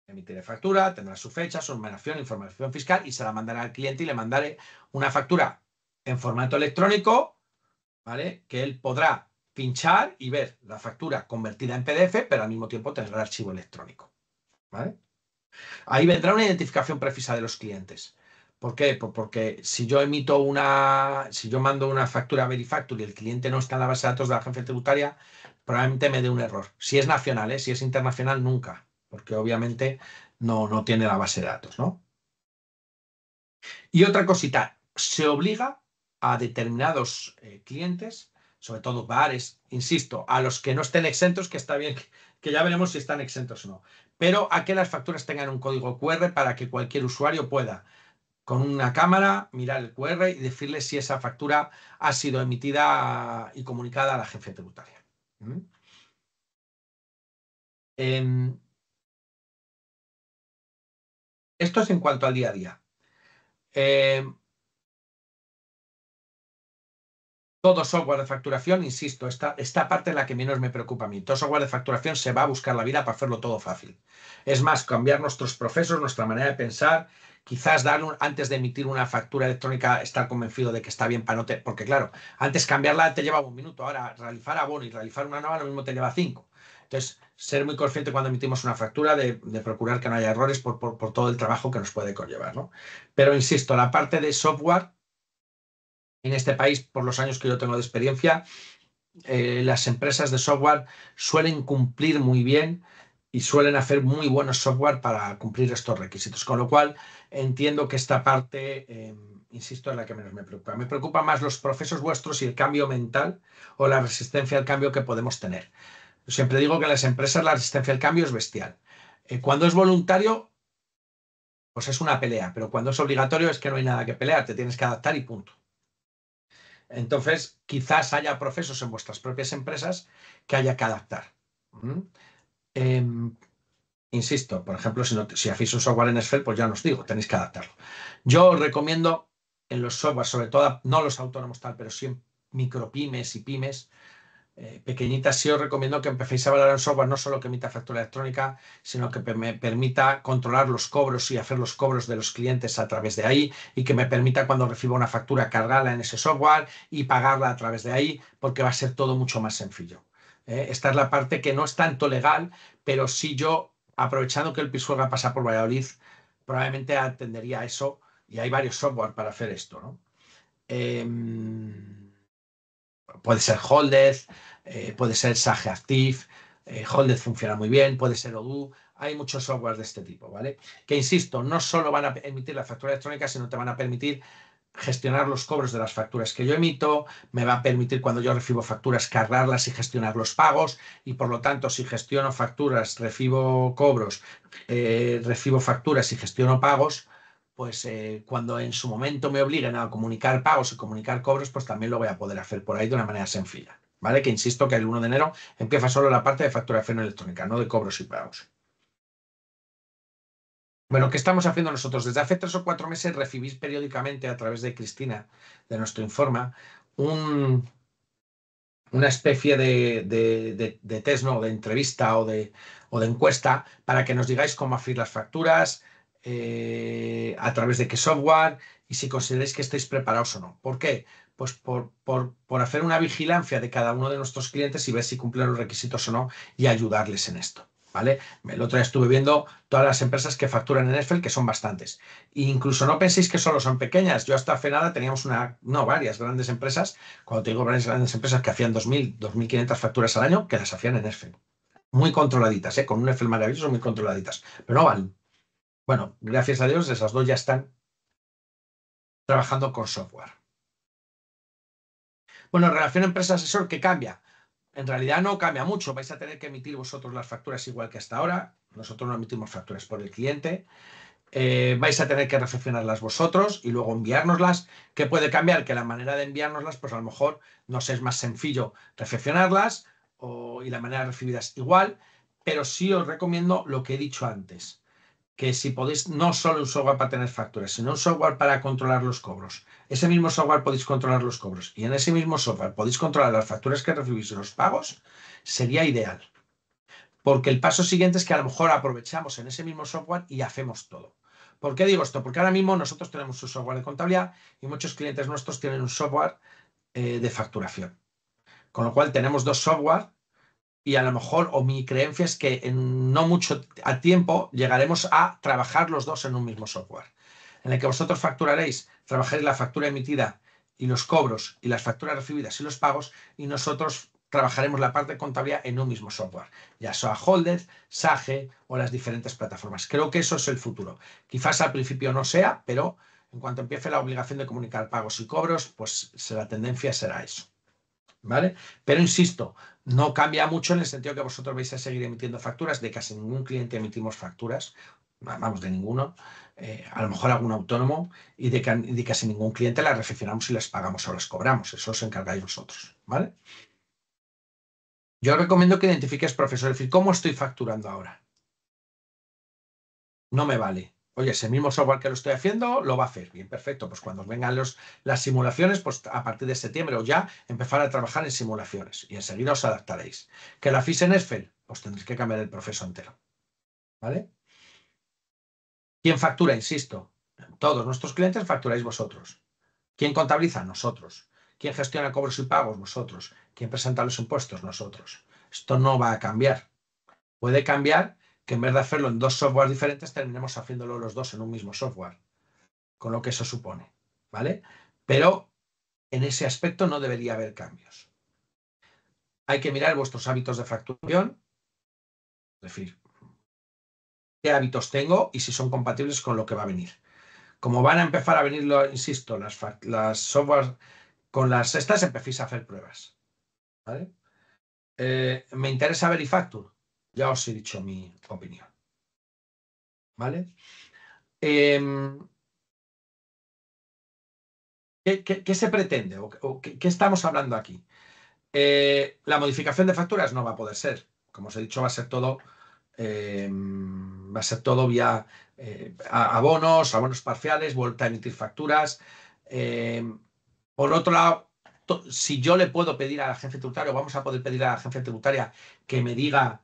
Emitiré factura, tendrá su fecha, su numeración, información fiscal y se la mandará al cliente y le mandaré una factura en formato electrónico, ¿vale? Que él podrá pinchar y ver la factura convertida en PDF, pero al mismo tiempo tener el archivo electrónico, ¿vale? Ahí vendrá una identificación precisa de los clientes. ¿Por qué? Porque si yo mando una factura a Verifacture y el cliente no está en la base de datos de la agencia tributaria, probablemente me dé un error. Si es nacional, si es internacional, nunca, porque obviamente no tiene la base de datos, ¿no? Y otra cosita, se obliga a determinados clientes, sobre todo bares, insisto, a los que no estén exentos, que está bien, que ya veremos si están exentos o no, pero a que las facturas tengan un código QR para que cualquier usuario pueda, con una cámara, mirar el QR y decirle si esa factura ha sido emitida y comunicada a la agencia tributaria. ¿Mm? Esto es en cuanto al día a día. Eh, Todo software de facturación, insisto, esta parte es la que menos me preocupa a mí. Todo software de facturación se va a buscar la vida para hacerlo todo fácil. Es más, cambiar nuestros procesos, nuestra manera de pensar, quizás antes de emitir una factura electrónica, estar convencido de que está bien para no te... Porque claro, antes cambiarla te llevaba un minuto, ahora realizar abono y realizar una nueva lo mismo te lleva 5. Entonces, ser muy consciente cuando emitimos una factura de procurar que no haya errores por todo el trabajo que nos puede conllevar, ¿no? Pero insisto, la parte de software en este país, por los años que yo tengo de experiencia, las empresas de software suelen cumplir muy bien y suelen hacer muy buenos software para cumplir estos requisitos. Con lo cual, entiendo que esta parte, insisto, es la que menos me preocupa. Me preocupa más los procesos vuestros y el cambio mental o la resistencia al cambio que podemos tener. Yo siempre digo que en las empresas la resistencia al cambio es bestial. Cuando es voluntario, pues es una pelea, pero cuando es obligatorio es que no hay nada que pelear, te tienes que adaptar y punto. Entonces, quizás haya procesos en vuestras propias empresas que haya que adaptar. ¿Mm? Eh, Insisto, por ejemplo, si hacéis un software en Excel, pues ya os digo, tenéis que adaptarlo. Yo os recomiendo en los softwares, sobre todo, no los autónomos tal, pero sí en micropymes y pymes, pequeñitas, sí os recomiendo que empecéis a valorar un software no solo que emita factura electrónica, sino que me permita controlar los cobros y hacer los cobros de los clientes a través de ahí y que me permita cuando reciba una factura cargarla en ese software y pagarla a través de ahí, porque va a ser todo mucho más sencillo. Esta es la parte que no es tanto legal, pero sí yo, aprovechando que el Pisuerga pasa por Valladolid, probablemente atendería a eso y hay varios software para hacer esto, ¿no? Eh, Puede ser Holded, puede ser Sage Active, Holded funciona muy bien, puede ser Odoo, hay muchos softwares de este tipo, ¿vale? Que insisto, no solo van a emitir la factura electrónica, sino te van a permitir gestionar los cobros de las facturas que yo emito, me va a permitir cuando yo recibo facturas cargarlas y gestionar los pagos y por lo tanto si gestiono facturas, recibo cobros, recibo facturas y gestiono pagos, pues cuando en su momento me obliguen a comunicar pagos y comunicar cobros, pues también lo voy a poder hacer por ahí de una manera sencilla. ¿Vale? Que insisto que el 1 de enero empieza solo la parte de facturación electrónica, no de cobros y pagos. Bueno, ¿qué estamos haciendo nosotros? Desde hace 3 o 4 meses recibís periódicamente a través de Cristina, de nuestro Informa, una especie de test, no, de entrevista o de encuesta para que nos digáis cómo hacer las facturas, a través de qué software y si consideráis que estáis preparados o no. ¿Por qué? Pues por hacer una vigilancia de cada uno de nuestros clientes y ver si cumplen los requisitos o no y ayudarles en esto. ¿Vale? El otro día estuve viendo todas las empresas que facturan en Excel, que son bastantes. E incluso no penséis que solo son pequeñas. Yo hasta hace nada teníamos varias grandes empresas, cuando te digo grandes empresas que hacían 2.000, 2.500 facturas al año, que las hacían en Excel. Muy controladitas, ¿eh? Con un Excel maravilloso, muy controladitas. Pero no valen. Bueno, gracias a Dios, esas dos ya están trabajando con software. Bueno, relación empresa-asesor, ¿qué cambia? En realidad no cambia mucho. Vais a tener que emitir vosotros las facturas igual que hasta ahora. Nosotros no emitimos facturas por el cliente. Vais a tener que recepcionarlas vosotros y luego enviárnoslas. ¿Qué puede cambiar? Que la manera de enviárnoslas, pues a lo mejor nos es más sencillo recepcionarlas y la manera de recibirlas igual, pero sí os recomiendo lo que he dicho antes, que si podéis, no solo un software para tener facturas, sino un software para controlar los cobros. Ese mismo software podéis controlar los cobros y en ese mismo software podéis controlar las facturas que recibís y los pagos, sería ideal. Porque el paso siguiente es que a lo mejor aprovechamos en ese mismo software y hacemos todo. ¿Por qué digo esto? Porque ahora mismo nosotros tenemos un software de contabilidad y muchos clientes nuestros tienen un software de facturación. Con lo cual tenemos dos software y a lo mejor, o mi creencia es que en no mucho a tiempo llegaremos a trabajar los dos en un mismo software, en el que vosotros facturaréis, trabajaréis la factura emitida y los cobros y las facturas recibidas y los pagos y nosotros trabajaremos la parte de contabilidad en un mismo software, ya sea Holded, Sage o las diferentes plataformas. Creo que eso es el futuro. Quizás al principio no sea, pero en cuanto empiece la obligación de comunicar pagos y cobros, pues la tendencia será eso. ¿Vale? Pero insisto, no cambia mucho en el sentido que vosotros vais a seguir emitiendo facturas. De casi ningún cliente emitimos facturas, vamos, de ninguno. A lo mejor algún autónomo y de casi ningún cliente las recepcionamos y les pagamos o les cobramos. Eso os encargáis vosotros, ¿vale? Yo recomiendo que identifiques, profesor, es decir, ¿cómo estoy facturando ahora? No me vale. Oye, ese mismo software que lo estoy haciendo lo va a hacer. Bien, perfecto. Pues cuando vengan las simulaciones, pues a partir de septiembre o ya empezar a trabajar en simulaciones y enseguida os adaptaréis. ¿Que la FIS en Excel? Pues tendréis que cambiar el proceso entero. ¿Vale? ¿Quién factura? Insisto, todos nuestros clientes facturáis vosotros. ¿Quién contabiliza? Nosotros. ¿Quién gestiona cobros y pagos? Nosotros. ¿Quién presenta los impuestos? Nosotros. Esto no va a cambiar. Puede cambiar que en vez de hacerlo en dos softwares diferentes, terminemos haciéndolo los dos en un mismo software, con lo que eso supone. ¿Vale? Pero en ese aspecto no debería haber cambios. Hay que mirar vuestros hábitos de facturación, es decir, qué hábitos tengo y si son compatibles con lo que va a venir. Como van a empezar a venir, insisto, las software con las estas, empecéis a hacer pruebas. ¿Vale? Me interesa Verifacture. Ya os he dicho mi opinión. ¿Vale? ¿Qué se pretende? ¿O qué estamos hablando aquí? La modificación de facturas no va a poder ser. Como os he dicho, va a ser todo vía abonos parciales, vuelta a emitir facturas. Eh, por otro lado, si yo le puedo pedir a la agencia tributaria, o vamos a poder pedir a la agencia tributaria que me diga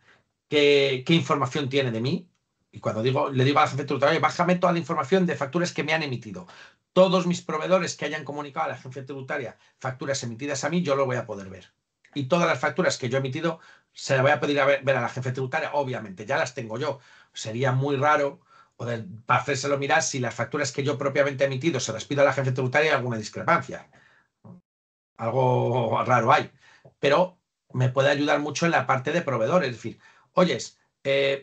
qué información tiene de mí. Y cuando le digo a la agencia tributaria, bájame toda la información de facturas que me han emitido. Todos mis proveedores que hayan comunicado a la agencia tributaria facturas emitidas a mí, yo lo voy a poder ver. Y todas las facturas que yo he emitido, se las voy a pedir ver a la agencia tributaria, obviamente, ya las tengo yo. Sería muy raro para hacérselo mirar si las facturas que yo propiamente he emitido se las pido a la agencia tributaria y hay alguna discrepancia. Algo raro hay. Pero me puede ayudar mucho en la parte de proveedores. Es decir, oyes,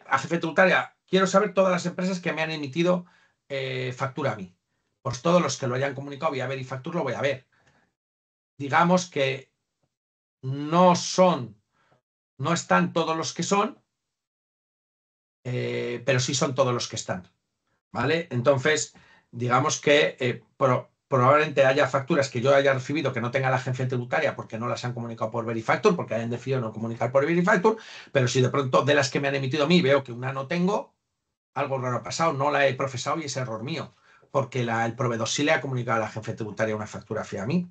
agencia tributaria, quiero saber todas las empresas que me han emitido factura a mí. Pues todos los que lo hayan comunicado vía Verifactur lo voy a ver. Digamos que no son, no están todos los que son, pero sí son todos los que están. ¿Vale? Entonces, digamos que probablemente haya facturas que yo haya recibido que no tenga la agencia tributaria porque no las han comunicado por Verifactur, porque hayan decidido no comunicar por Verifactur, pero si de pronto de las que me han emitido a mí veo que una no tengo, algo raro ha pasado, no la he procesado y es error mío, porque el proveedor sí le ha comunicado a la agencia tributaria una factura fea a mí,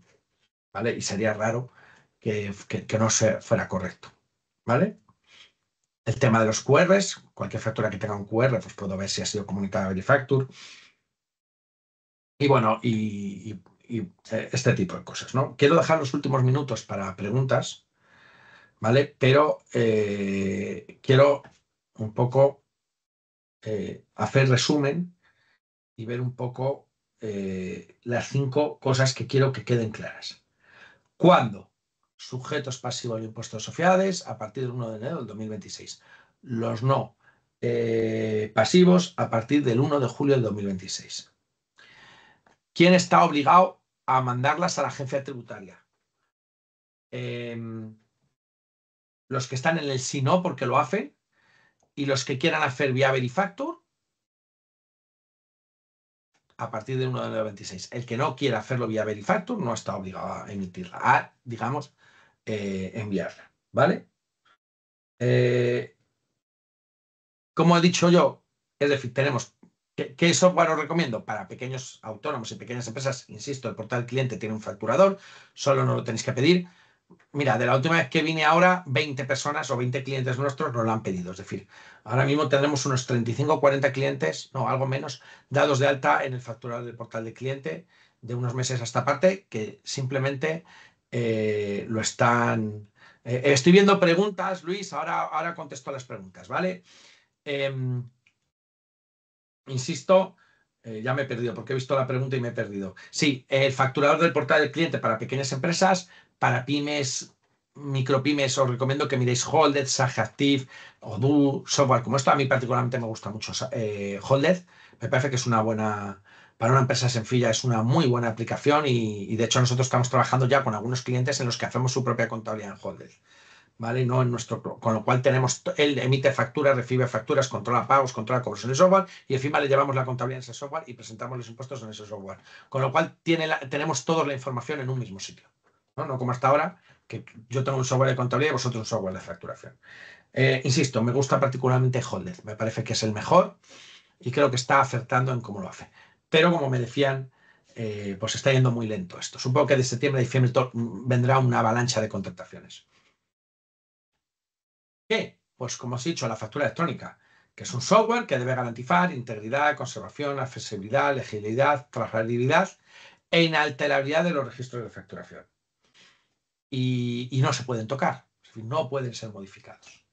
¿vale? Y sería raro que no fuera correcto, ¿vale? El tema de los QRs, cualquier factura que tenga un QR, pues puedo ver si ha sido comunicada a Verifactur. Y bueno, este tipo de cosas, ¿no? Quiero dejar los últimos minutos para preguntas, ¿vale? Pero quiero un poco hacer resumen y ver un poco las 5 cosas que quiero que queden claras. ¿Cuándo? Sujetos pasivos del impuesto de sociedades a partir del 1 de enero del 2026. Los no pasivos a partir del 1 de julio del 2026. ¿Quién está obligado a mandarlas a la agencia tributaria? Los que están en el sí no porque lo hacen y los que quieran hacer vía Verifactor a partir del 1 de enero del 26. El que no quiera hacerlo vía Verifactor no está obligado a emitirla, a, digamos, enviarla. ¿Vale? Como he dicho yo, es decir, tenemos. ¿Qué software os recomiendo? Para pequeños autónomos y pequeñas empresas, insisto, el portal cliente tiene un facturador, solo no lo tenéis que pedir. Mira, de la última vez que vine ahora, 20 personas o 20 clientes nuestros nos lo han pedido. Es decir, ahora mismo tendremos unos 35 o 40 clientes, no, algo menos, dados de alta en el facturador del portal de cliente de unos meses a esta parte, que simplemente lo están... estoy viendo preguntas, Luis, ahora contesto a las preguntas, ¿vale? Em, Insisto, ya me he perdido porque he visto la pregunta y me he perdido. Sí, el facturador del portal del cliente para pequeñas empresas, para pymes, micropymes, os recomiendo que miréis Holded, Sageactive, Odoo, software como esto. A mí particularmente me gusta mucho Holded. Me parece que es una buena, para una empresa sencilla, es una muy buena aplicación y de hecho nosotros estamos trabajando ya con algunos clientes en los que hacemos su propia contabilidad en Holded. ¿Vale? No en nuestro, con lo cual él emite facturas, recibe facturas, controla pagos, controla cobros en el software y encima le llevamos la contabilidad en ese software y presentamos los impuestos en ese software. Con lo cual tenemos toda la información en un mismo sitio. ¿No? Como hasta ahora, que yo tengo un software de contabilidad y vosotros un software de facturación. Insisto, me gusta particularmente Holded, me parece que es el mejor y creo que está acertando en cómo lo hace. Pero como me decían, pues está yendo muy lento esto. Supongo que de septiembre a diciembre vendrá una avalancha de contrataciones. ¿Qué? Pues como os he dicho, la factura electrónica, que es un software que debe garantizar integridad, conservación, accesibilidad, legibilidad, trazabilidad e inalterabilidad de los registros de facturación. Y no se pueden tocar, es decir, no pueden ser modificados.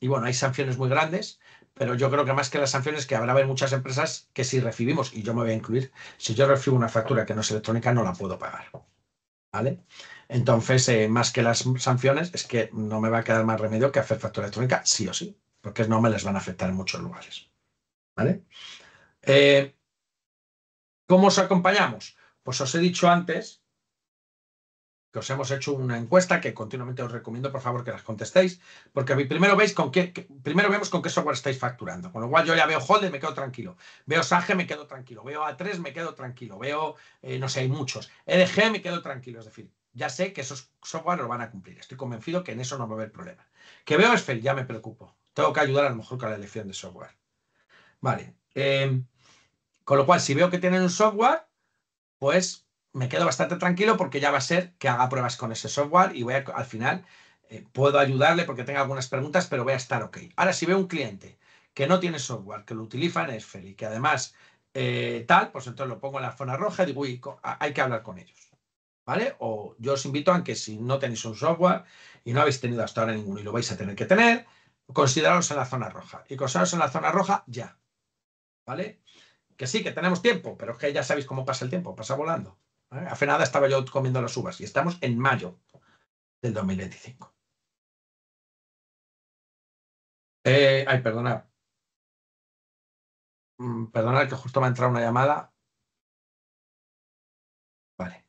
Y bueno, hay sanciones muy grandes, pero yo creo que más que las sanciones, que habrá muchas empresas que si recibimos, y yo me voy a incluir, si yo recibo una factura que no es electrónica, no la puedo pagar. ¿Vale? Entonces, más que las sanciones, es que no me va a quedar más remedio que hacer factura electrónica sí o sí, porque no me les van a afectar en muchos lugares. ¿Vale? ¿Cómo os acompañamos? Pues os he dicho antes que os hemos hecho una encuesta que continuamente os recomiendo, por favor, que las contestéis, porque primero primero vemos con qué software estáis facturando. Con lo cual yo ya veo Holder, me quedo tranquilo. Veo Sage, me quedo tranquilo. Veo A3, me quedo tranquilo. Veo, no sé, hay muchos. EDG, me quedo tranquilo. Es decir, ya sé que esos software lo van a cumplir. Estoy convencido que en eso no va a haber problema. Que veo Excel, ya me preocupo. Tengo que ayudar a lo mejor con la elección de software. Vale. Con lo cual, si veo que tienen un software, pues me quedo bastante tranquilo porque ya va a ser que haga pruebas con ese software y al final puedo ayudarle porque tenga algunas preguntas, pero voy a estar ok. Ahora, si veo un cliente que no tiene software, que lo utiliza en Excel y que además pues entonces lo pongo en la zona roja y digo, uy, hay que hablar con ellos. ¿Vale? O yo os invito a que si no tenéis un software y no habéis tenido hasta ahora ninguno y lo vais a tener que tener, consideraros en la zona roja. Y consideraros en la zona roja ya. ¿Vale? Que sí, que tenemos tiempo, pero es que ya sabéis cómo pasa el tiempo, pasa volando. Hace nada estaba yo comiendo las uvas y estamos en mayo del 2025. Ay, perdonad. Perdonad que justo me ha entrado una llamada. Vale.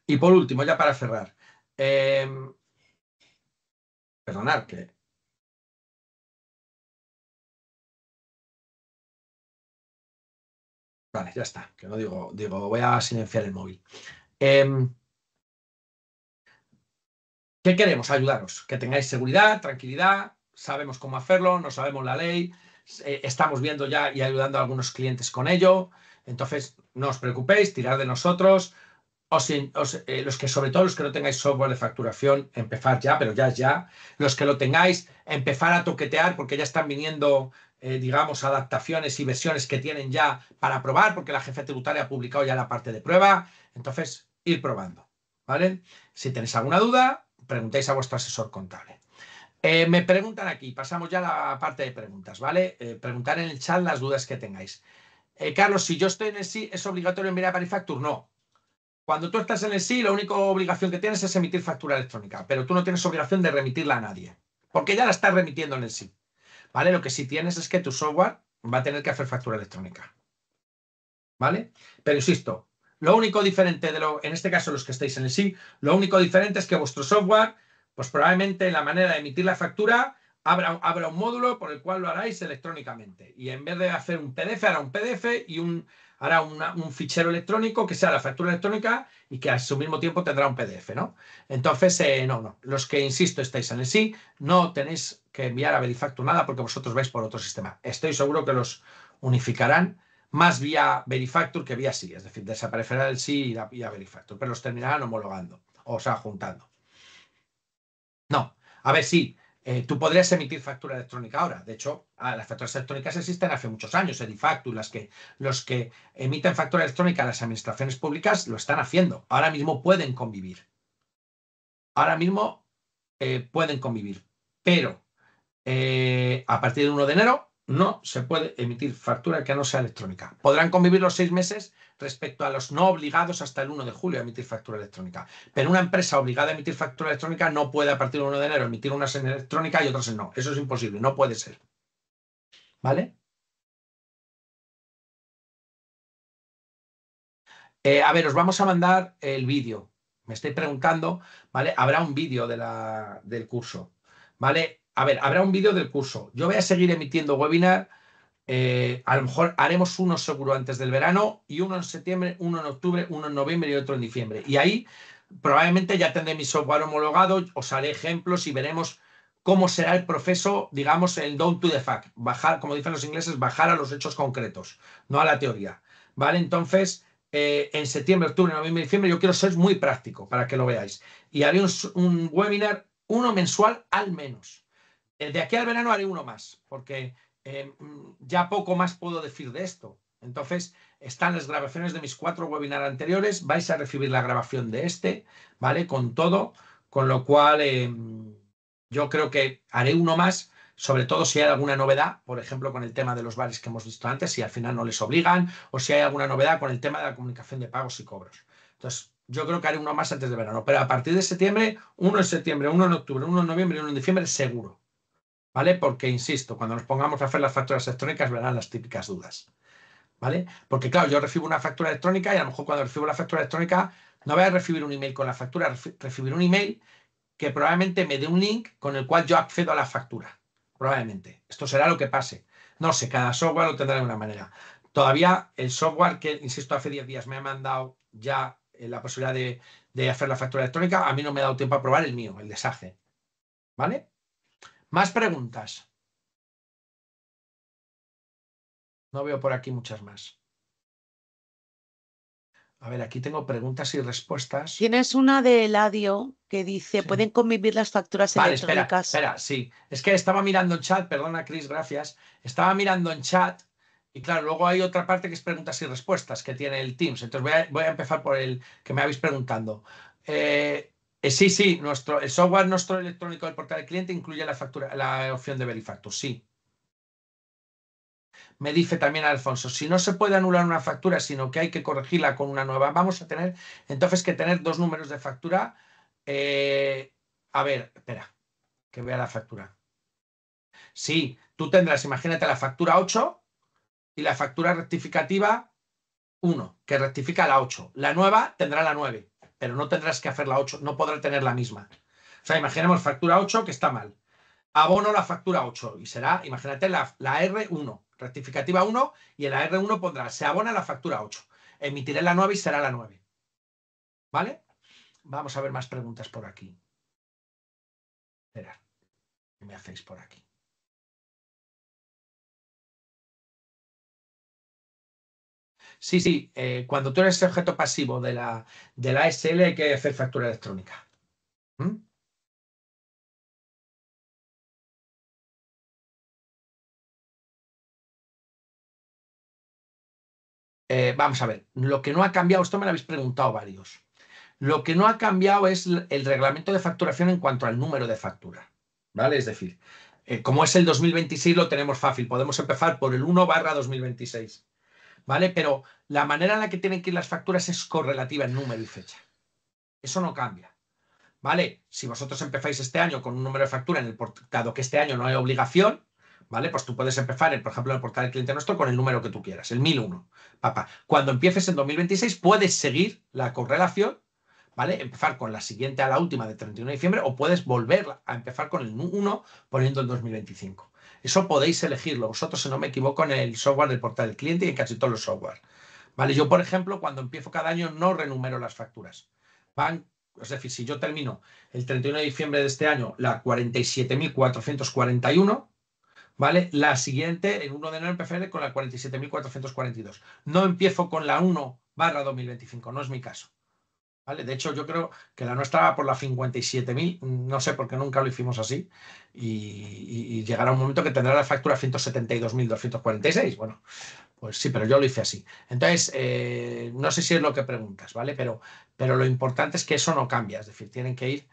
Y por último, ya para cerrar. Perdonad que... Vale, ya está. Que no digo, voy a silenciar el móvil. ¿Qué queremos? Ayudaros. Que tengáis seguridad, tranquilidad, sabemos cómo hacerlo, no sabemos la ley, estamos viendo ya y ayudando a algunos clientes con ello. Entonces, no os preocupéis, tirad de nosotros. Sobre todo los que no tengáis software de facturación, empezad ya, pero ya es ya. Los que lo tengáis, empezar a toquetear porque ya están viniendo, digamos, adaptaciones y versiones que tienen ya para probar, porque la jefe tributaria ha publicado ya la parte de prueba. Entonces, ir probando, ¿vale? Si tenéis alguna duda, preguntéis a vuestro asesor contable. Me preguntan aquí, pasamos ya a la parte de preguntas, ¿vale? Preguntar en el chat las dudas que tengáis. Carlos, si yo estoy en el sí, ¿es obligatorio enviar a Verifactur? No. Cuando tú estás en el sí, la única obligación que tienes es emitir factura electrónica, pero tú no tienes obligación de remitirla a nadie, porque ya la estás remitiendo en el sí. ¿Vale? Lo que sí tienes es que tu software va a tener que hacer factura electrónica. ¿Vale? Pero insisto, lo único diferente en este caso los que estáis en el sí, lo único diferente es que vuestro software, pues probablemente la manera de emitir la factura abra un módulo por el cual lo haráis electrónicamente. Y en vez de hacer un PDF, hará un PDF y hará un fichero electrónico que sea la factura electrónica y que a su mismo tiempo tendrá un PDF, ¿no? Entonces, no. Los que, insisto, estáis en el sí, no tenéis que enviar a Verifactur nada porque vosotros vais por otro sistema. Estoy seguro que los unificarán más vía Verifactur que vía sí. Es decir, desaparecerá el sí y la vía Verifactur, pero los terminarán homologando, o sea, juntando. No, a ver, sí, tú podrías emitir factura electrónica ahora. De hecho, las facturas electrónicas existen hace muchos años, Edifactur, los que emiten factura electrónica a las administraciones públicas lo están haciendo. Ahora mismo pueden convivir. Ahora mismo pueden convivir. Pero a partir del 1 de enero no se puede emitir factura que no sea electrónica. Podrán convivir los 6 meses respecto a los no obligados hasta el 1 de julio a emitir factura electrónica. Pero una empresa obligada a emitir factura electrónica no puede a partir del 1 de enero emitir unas en electrónica y otras en no. Eso es imposible, no puede ser. ¿Vale? A ver, os vamos a mandar el vídeo. Me estoy preguntando, ¿vale? Habrá un vídeo del curso, ¿vale? A ver, habrá un vídeo del curso. Yo voy a seguir emitiendo webinar. A lo mejor haremos uno seguro antes del verano y uno en septiembre, uno en octubre, uno en noviembre y otro en diciembre. Y ahí probablemente ya tendré mi software homologado, os haré ejemplos y veremos cómo será el proceso, digamos, el down to the fact, bajar, como dicen los ingleses, bajar a los hechos concretos, no a la teoría, ¿vale? Entonces, en septiembre, octubre, noviembre, diciembre, yo quiero ser muy práctico para que lo veáis. Y haré un webinar, uno mensual al menos. De aquí al verano haré uno más, porque ya poco más puedo decir de esto. Entonces, están las grabaciones de mis 4 webinars anteriores, vais a recibir la grabación de este, ¿vale? Con todo, con lo cual yo creo que haré uno más, sobre todo si hay alguna novedad, por ejemplo, con el tema de los bares que hemos visto antes, si al final no les obligan, o si hay alguna novedad con el tema de la comunicación de pagos y cobros. Entonces, yo creo que haré uno más antes de verano, pero a partir de septiembre, uno en septiembre, uno en octubre, uno en noviembre y uno en diciembre, seguro. ¿Vale? Porque, insisto, cuando nos pongamos a hacer las facturas electrónicas verán las típicas dudas. ¿Vale? Porque, claro, yo recibo una factura electrónica y a lo mejor cuando recibo la factura electrónica no voy a recibir un email con la factura, recibir un email que probablemente me dé un link con el cual yo accedo a la factura. Probablemente. Esto será lo que pase. No sé, cada software lo tendrá de una manera. Todavía el software que, insisto, hace 10 días me ha mandado ya la posibilidad de hacer la factura electrónica, a mí no me ha dado tiempo a probar el mío, el de SACE. ¿Vale? Más preguntas. No veo por aquí muchas más. A ver, aquí tengo preguntas y respuestas. Tienes una de Eladio que dice, Sí. ¿pueden convivir las facturas Vale, electrónicas? sí. Es que estaba mirando en chat, perdona, Cris, gracias. Estaba mirando en chat y claro, luego hay otra parte que es preguntas y respuestas que tiene el Teams. Entonces voy a empezar por el que me habéis preguntando. Sí, el software nuestro electrónico del portal del cliente incluye la factura, la opción de Verifactus, sí. Me dice también Alfonso, si no se puede anular una factura, sino que hay que corregirla con una nueva, vamos a tener entonces que tener 2 números de factura. A ver, espera, que vea la factura. Sí, tú tendrás, imagínate la factura 8 y la factura rectificativa 1, que rectifica la 8. La nueva tendrá la 9, pero no tendrás que hacer la 8, no podrá tener la misma. O sea, imaginemos factura 8 que está mal. Abono la factura 8 y será, imagínate, la R1, rectificativa 1, y en la R1 pondrá, se abona la factura 8. Emitiré la 9 y será la 9. ¿Vale? Vamos a ver más preguntas por aquí. Esperad, ¿qué me hacéis por aquí? Sí, cuando tú eres objeto pasivo de la ASL hay que hacer factura electrónica. ¿Mm? Vamos a ver, lo que no ha cambiado, esto me lo habéis preguntado varios. Lo que no ha cambiado es el reglamento de facturación en cuanto al número de factura. ¿Vale? Es decir, como es el 2026 lo tenemos fácil, podemos empezar por el 1/2026. ¿Vale? Pero la manera en la que tienen que ir las facturas es correlativa en número y fecha. Eso no cambia. ¿Vale? Si vosotros empezáis este año con un número de factura, dado que este año no hay obligación, ¿vale? Pues tú puedes empezar, por ejemplo, en el portal del cliente nuestro con el número que tú quieras, el 1001. Papá. Cuando empieces en 2026 puedes seguir la correlación, ¿vale? Empezar con la siguiente a la última de 31 de diciembre o puedes volver a empezar con el 1 poniendo el 2025. Eso podéis elegirlo vosotros, si no me equivoco, en el software del portal del cliente y en casi todos los software. ¿Vale? Yo, por ejemplo, cuando empiezo cada año no renumero las facturas. Es decir, si yo termino el 31 de diciembre de este año la 47.441, ¿vale? La siguiente, el 1 de enero, empezaré con la 47.442. No empiezo con la 1/2025, no es mi caso. ¿Vale? De hecho, yo creo que la nuestra va por la 57.000, no sé por qué nunca lo hicimos así, y llegará un momento que tendrá la factura 172.246. Bueno, pues sí, pero yo lo hice así. Entonces, no sé si es lo que preguntas, ¿vale? Pero lo importante es que eso no cambia, es decir, tienen que ir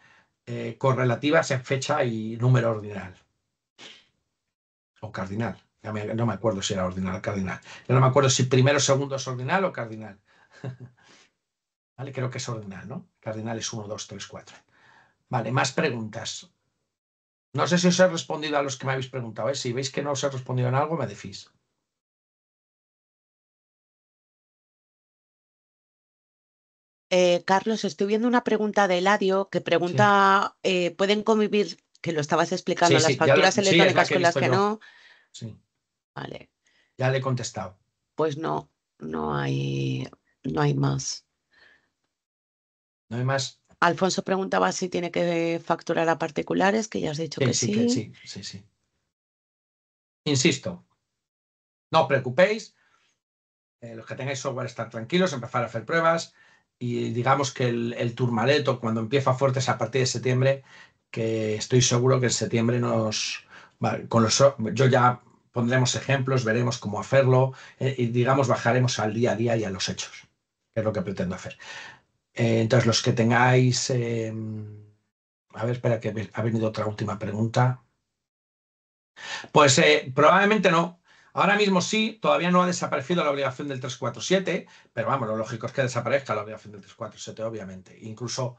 correlativas en fecha y número ordinal. O cardinal. No me acuerdo si era ordinal o cardinal. Yo no me acuerdo si primero, segundo es ordinal o cardinal. ¿Vale? Creo que es ordinal, ¿no? Cardinal es 1, 2, 3, 4. Vale, más preguntas. No sé si os he respondido a los que me habéis preguntado, ¿eh? Si veis que no os he respondido en algo, me decís. Carlos, estoy viendo una pregunta de Eladio que Sí, pregunta, ¿pueden convivir, que lo estabas explicando, las sí, facturas sí, es la electrónicas que he con las visto que yo. no? Sí, Vale, ya le he contestado. pues no hay más. No hay más. Alfonso preguntaba si tiene que facturar a particulares, que ya has dicho que Sí, que sí. sí. Insisto, no os preocupéis, los que tengáis software estar tranquilos, empezar a hacer pruebas y digamos que el Tourmalet cuando empieza fuerte es a partir de septiembre, que estoy seguro que en septiembre vale, yo ya pondremos ejemplos, veremos cómo hacerlo y digamos bajaremos al día a día y a los hechos, que es lo que pretendo hacer. Entonces los que tengáis, a ver, espera que ha venido otra última pregunta. Pues probablemente no. Ahora mismo sí, todavía no ha desaparecido la obligación del 347, pero vamos, lo lógico es que desaparezca la obligación del 347, obviamente. Incluso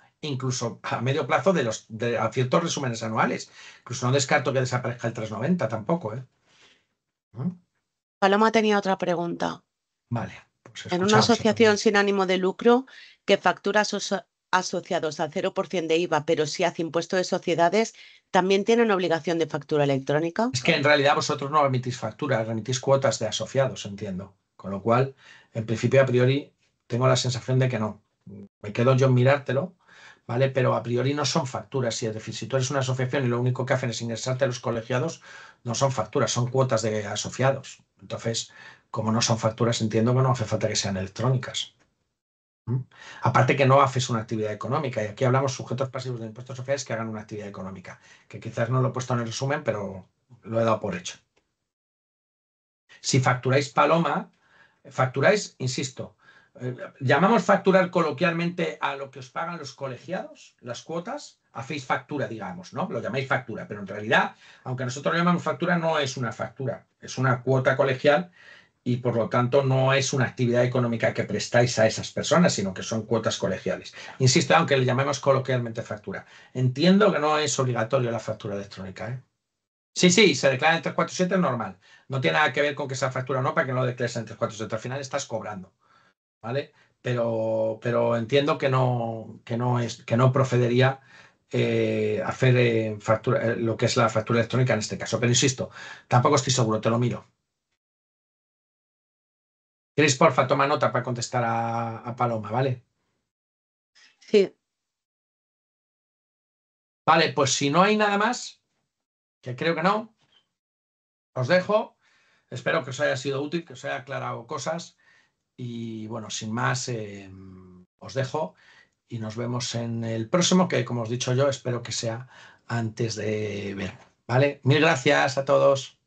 a medio plazo a ciertos resúmenes anuales. Incluso no descarto que desaparezca el 390 tampoco, ¿eh? ¿Mm? Paloma tenía otra pregunta. Vale, pues En una escuchamos asociación entonces. sin ánimo de lucro que factura a sus asociados al 0% de IVA, pero sí hace impuesto de sociedades, ¿también tienen obligación de factura electrónica? Es que en realidad vosotros no remitís facturas, remitís cuotas de asociados, entiendo. Con lo cual, en principio, a priori, tengo la sensación de que no. Me quedo yo en mirártelo, ¿vale? Pero a priori no son facturas. Es decir, si tú eres una asociación y lo único que hacen es ingresarte a los colegiados, no son facturas, son cuotas de asociados. Entonces, como no son facturas, entiendo que no hace falta que sean electrónicas. ¿Mm? Aparte que no haces una actividad económica, y aquí hablamos sujetos pasivos de impuestos sociales que hagan una actividad económica, que quizás no lo he puesto en el resumen, pero lo he dado por hecho. Si facturáis Paloma, facturáis, insisto, llamamos facturar coloquialmente a lo que os pagan los colegiados, las cuotas, hacéis factura, digamos, ¿no? Lo llamáis factura, pero en realidad, aunque nosotros lo llamamos factura, no es una factura, es una cuota colegial y por lo tanto no es una actividad económica que prestáis a esas personas, sino que son cuotas colegiales. Insisto, aunque le llamemos coloquialmente factura. Entiendo que no es obligatorio la factura electrónica, ¿eh? Sí, se declara en 347 normal. No tiene nada que ver con que sea factura o no para que no lo declares en 347. Al final estás cobrando, ¿vale? Pero entiendo que no procedería hacer lo que es la factura electrónica en este caso. Pero insisto, tampoco estoy seguro, te lo miro. Chris, porfa, toma nota para contestar a Paloma, ¿vale? Sí, Vale, pues si no hay nada más, que creo que no, os dejo. Espero que os haya sido útil, que os haya aclarado cosas. Y bueno, sin más, os dejo y nos vemos en el próximo, que como os he dicho yo, espero que sea antes de ver. ¿Vale? Mil gracias a todos.